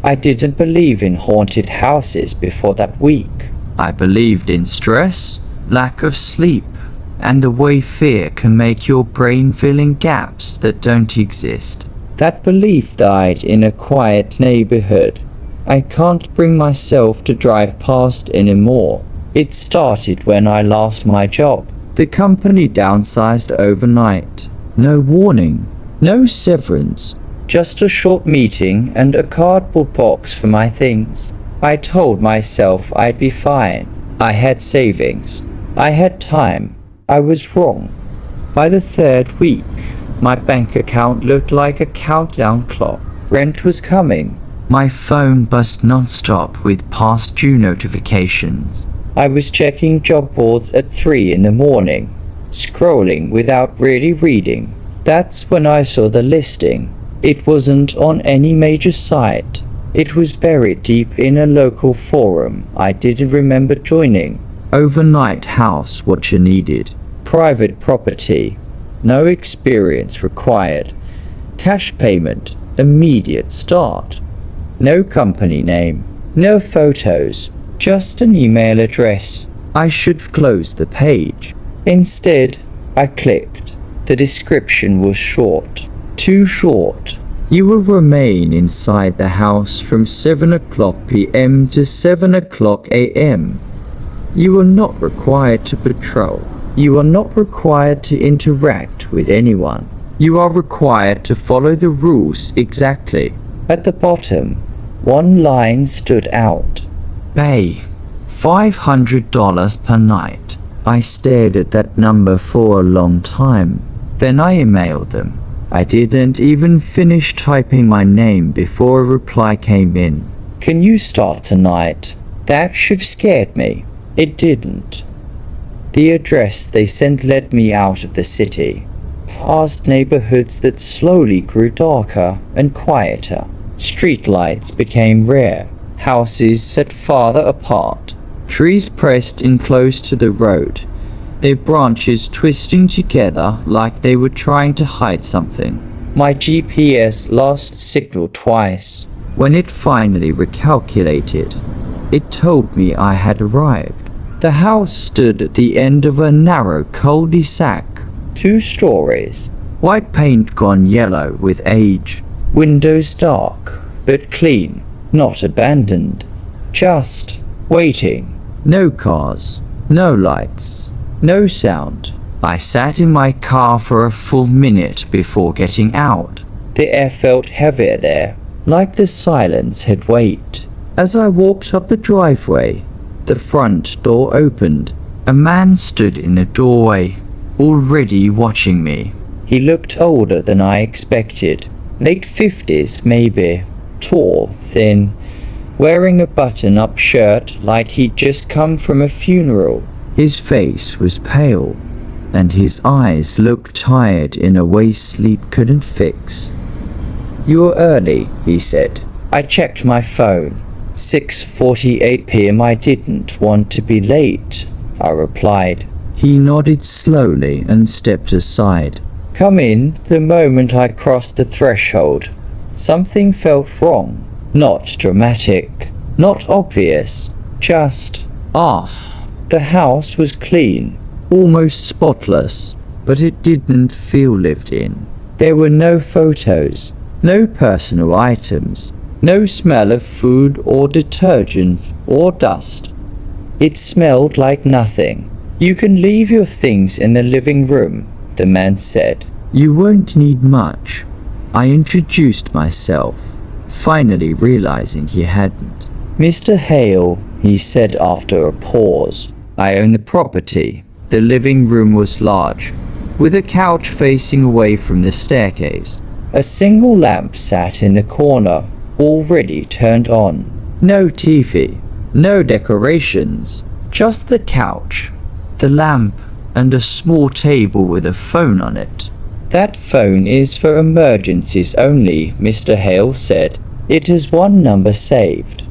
I didn't believe in haunted houses before that week. I believed in stress, lack of sleep, and the way fear can make your brain fill in gaps that don't exist. That belief died in a quiet neighborhood. I can't bring myself to drive past anymore. It started when I lost my job. The company downsized overnight. No warning, no severance, just a short meeting and a cardboard box for my things. I told myself I'd be fine. I had savings. I had time. I was wrong. By the third week, my bank account looked like a countdown clock. Rent was coming. My phone buzzed non-stop with past due notifications. I was checking job boards at 3 in the morning, scrolling without really reading. That's when I saw the listing. It wasn't on any major site. It was buried deep in a local forum I didn't remember joining. Overnight house, what you needed. Private property. No experience required. Cash payment. Immediate start. No company name. No photos. Just an email address. I should have closed the page. Instead, I clicked. The description was short. Too short. You will remain inside the house from 7 o'clock p.m. to 7 o'clock a.m. You are not required to patrol. You are not required to interact with anyone. You are required to follow the rules exactly. At the bottom, one line stood out. Pay $500 per night. I stared at that number for a long time. Then I emailed them. I didn't even finish typing my name before a reply came in. Can you start tonight? That should have scared me. It didn't. The address they sent led me out of the city, past neighborhoods that slowly grew darker and quieter. Streetlights became rare, houses set farther apart, trees pressed in close to the road, their branches twisting together like they were trying to hide something. My GPS lost signal twice. When it finally recalculated, it told me I had arrived. The house stood at the end of a narrow cul-de-sac. 2 stories. White paint gone yellow with age. Windows dark, but clean. Not abandoned. Just waiting. No cars. No lights. No sound. I sat in my car for a full minute before getting out. The air felt heavier there, like the silence had weight. As I walked up the driveway, the front door opened. A man stood in the doorway, already watching me. He looked older than I expected. Late 50s maybe. Tall, thin, wearing a button-up shirt like he'd just come from a funeral. His face was pale, and his eyes looked tired in a way sleep couldn't fix. "You're early," he said. I checked my phone. 6:48 p.m. I didn't want to be late, I replied. He nodded slowly and stepped aside. Come in. The moment I crossed the threshold, something felt wrong. Not dramatic, not obvious, just off. The house was clean, almost spotless, but it didn't feel lived in. There were no photos, no personal items, no smell of food or detergent or dust. It smelled like nothing. You can leave your things in the living room, the man said. You won't need much. I introduced myself, finally realizing he hadn't. Mr. Hale, he said after a pause. I own the property. The living room was large, with a couch facing away from the staircase. A single lamp sat in the corner, already turned on. No TV, no decorations, just the couch, the lamp, and a small table with a phone on it. That phone is for emergencies only, Mr. Hale said. It has one number saved.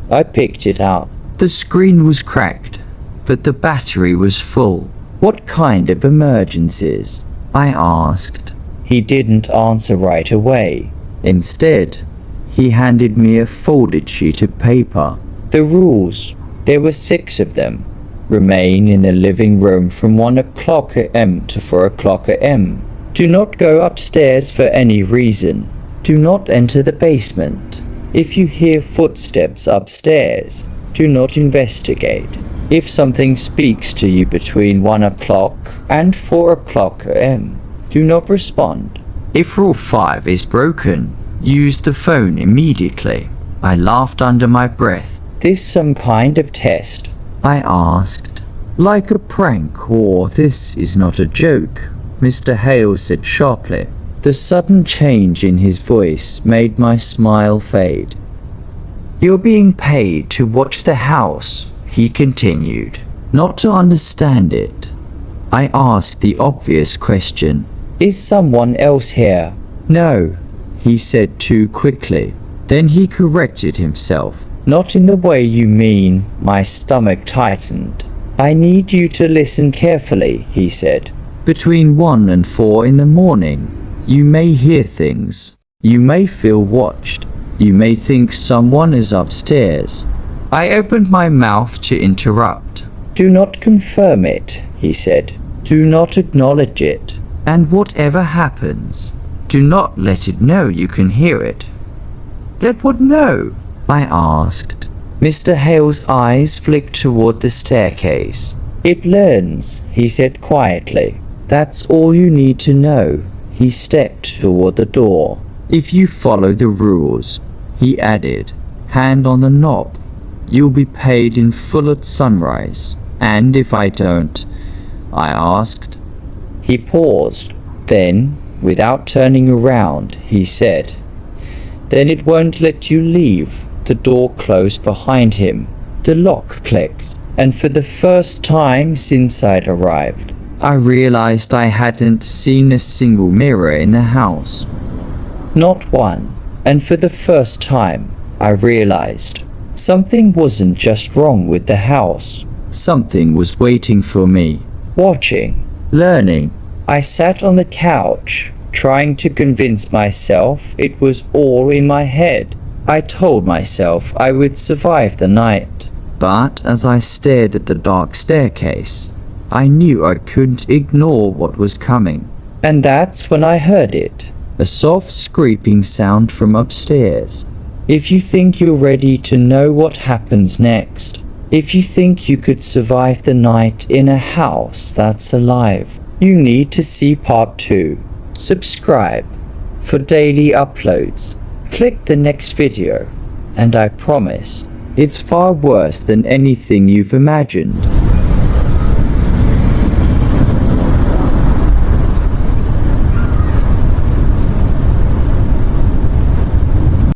I picked it up. The screen was cracked, but the battery was full. What kind of emergencies? I asked. He didn't answer right away. Instead, He handed me a folded sheet of paper. The rules, there were 6 of them. Remain in the living room from 1 o'clock a.m. to 4 o'clock a.m. Do not go upstairs for any reason. Do not enter the basement. If you hear footsteps upstairs, do not investigate. If something speaks to you between 1 o'clock and 4 o'clock a.m., do not respond. If rule 5 is broken, use the phone immediately. I laughed under my breath. This some kind of test? I asked. Like a prank, or this is not a joke, Mr. Hale said sharply. The sudden change in his voice made my smile fade. You're being paid to watch the house, he continued, not to understand it. I asked the obvious question. Is someone else here? No, he said too quickly. Then he corrected himself. Not in the way you mean. My stomach tightened. I need you to listen carefully, he said. Between 1 and 4 in the morning, you may hear things. You may feel watched. You may think someone is upstairs. I opened my mouth to interrupt. Do not confirm it, he said. Do not acknowledge it. And whatever happens, do not let it know you can hear it. Let what know? I asked. Mr. Hale's eyes flicked toward the staircase. It learns, he said quietly. That's all you need to know. He stepped toward the door. If you follow the rules, he added, hand on the knob, you'll be paid in full at sunrise. And if I don't? I asked. He paused. Then, without turning around, he said, then it won't let you leave. The door closed behind him. The lock clicked. And for the first time since I'd arrived, I realized I hadn't seen a single mirror in the house. Not one. And for the first time, I realized something wasn't just wrong with the house. Something was waiting for me. Watching. Learning. I sat on the couch, trying to convince myself it was all in my head. I told myself I would survive the night. But as I stared at the dark staircase, I knew I couldn't ignore what was coming. And that's when I heard it. A soft scraping sound from upstairs. If you think you're ready to know what happens next, if you think you could survive the night in a house that's alive, you need to see part 2. Subscribe for daily uploads. Click the next video, and I promise, it's far worse than anything you've imagined.